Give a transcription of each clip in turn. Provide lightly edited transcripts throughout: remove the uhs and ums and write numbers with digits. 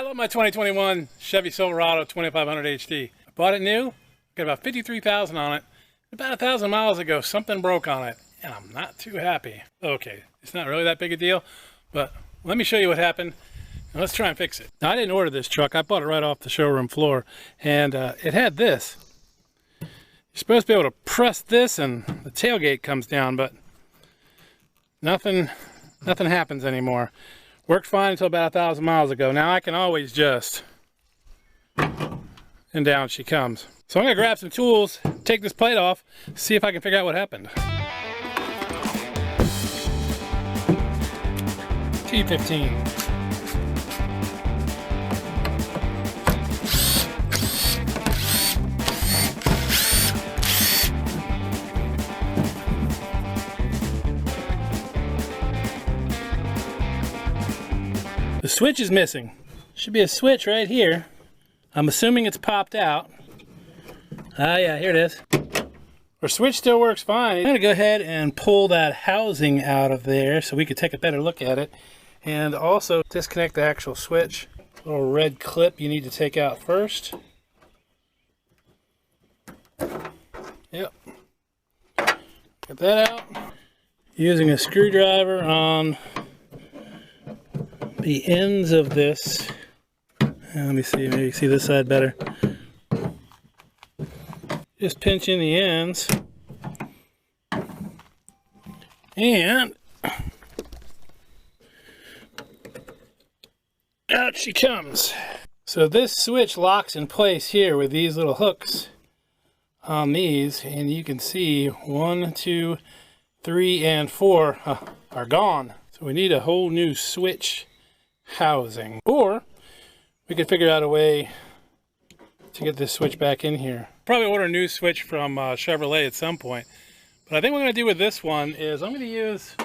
love my 2021 Chevy Silverado 2500 HD. I bought it new, got about 53,000 on it. About 1,000 miles ago, something broke on it, and I'm not too happy. Okay, it's not really that big a deal, but let me show you what happened, and let's try and fix it. Now, I didn't order this truck. I bought it right off the showroom floor, and it had this. You're supposed to be able to press this, and the tailgate comes down, but nothing happens anymore. Worked fine until about 1,000 miles ago. Now I can always just, and down she comes. So I'm gonna grab some tools, take this plate off, see if I can figure out what happened. T15. The switch is missing. Should be a switch right here. I'm assuming it's popped out. Ah, yeah, here it is. Our switch still works fine. I'm gonna go ahead and pull that housing out of there so we can take a better look at it. And also disconnect the actual switch. Little red clip you need to take out first. Yep. Get that out. Using a screwdriver on the ends of this. Let me see, maybe you see this side better. Just pinch in the ends. And out she comes. So this switch locks in place here with these little hooks on these, and you can see 1, 2, 3, and 4 are gone. So we need a whole new switch housing, or we could figure out a way to get this switch back in here. Probably order a new switch from Chevrolet at some point, but I think what I'm going to do with this one is I'm going to use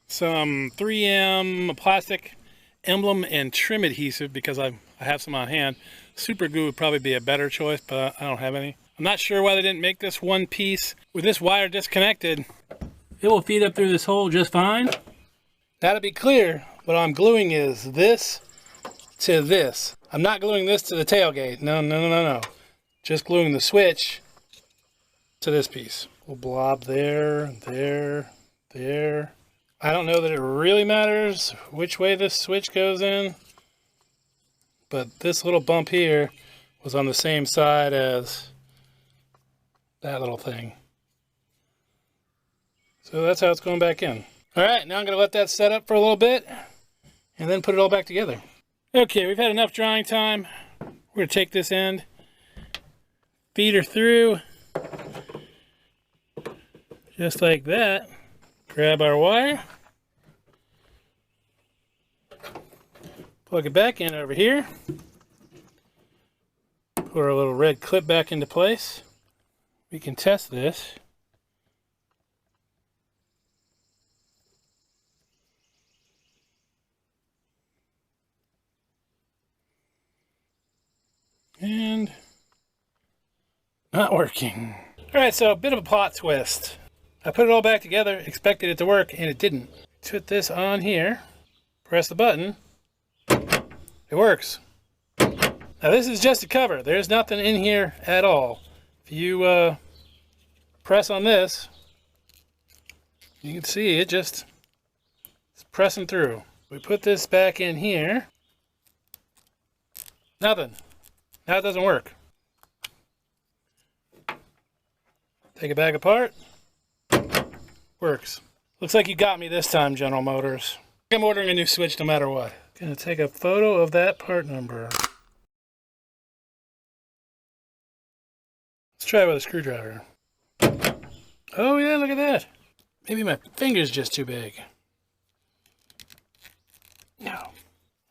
some 3M plastic emblem and trim adhesive because I have some on hand. Super glue would probably be a better choice, but I don't have any. I'm not sure why they didn't make this one piece. With this wire disconnected, it will feed up through this hole just fine. Now, to be clear, what I'm gluing is this to this. I'm not gluing this to the tailgate. No. Just gluing the switch to this piece. We'll blob there. I don't know that it really matters which way this switch goes in, but this little bump here was on the same side as that little thing. So that's how it's going back in. All right, now I'm going to let that set up for a little bit and then put it all back together. Okay, we've had enough drying time. We're going to take this end, feed her through, just like that. Grab our wire, plug it back in over here, put our little red clip back into place. We can test this. And not working. All right, so a bit of a plot twist. I put it all back together, expected it to work, and it didn't. Put this on here, press the button, it works. Now this is just a cover. There's nothing in here at all. If you press on this, you can see it just is pressing through. We put this back in here, nothing. Now it doesn't work. Take it back apart. Works. Looks like you got me this time, General Motors. I'm ordering a new switch no matter what. Gonna take a photo of that part number. Let's try it with a screwdriver. Oh yeah, look at that. Maybe my finger's just too big. No.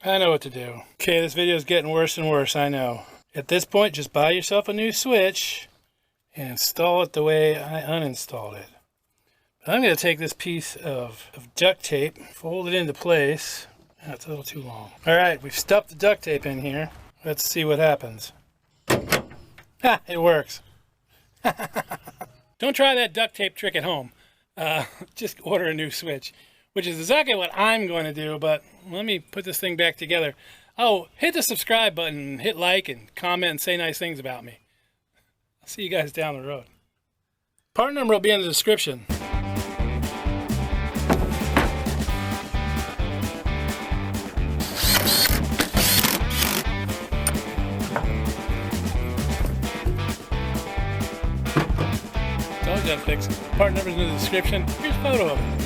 I know what to do. Okay, this video is getting worse and worse, I know. At this point, just buy yourself a new switch and install it the way I uninstalled it. But I'm going to take this piece of duct tape, fold it into place. That's a little too long. All right, we've stuffed the duct tape in here. Let's see what happens. Ha, it works. Don't try that duct tape trick at home. Just order a new switch, which is exactly what I'm going to do, but let me put this thing back together. Oh, hit the subscribe button, hit like, and comment and say nice things about me. I'll see you guys down the road. Part number will be in the description. It's always got to fix it. Part number's in the description. Here's a photo of it.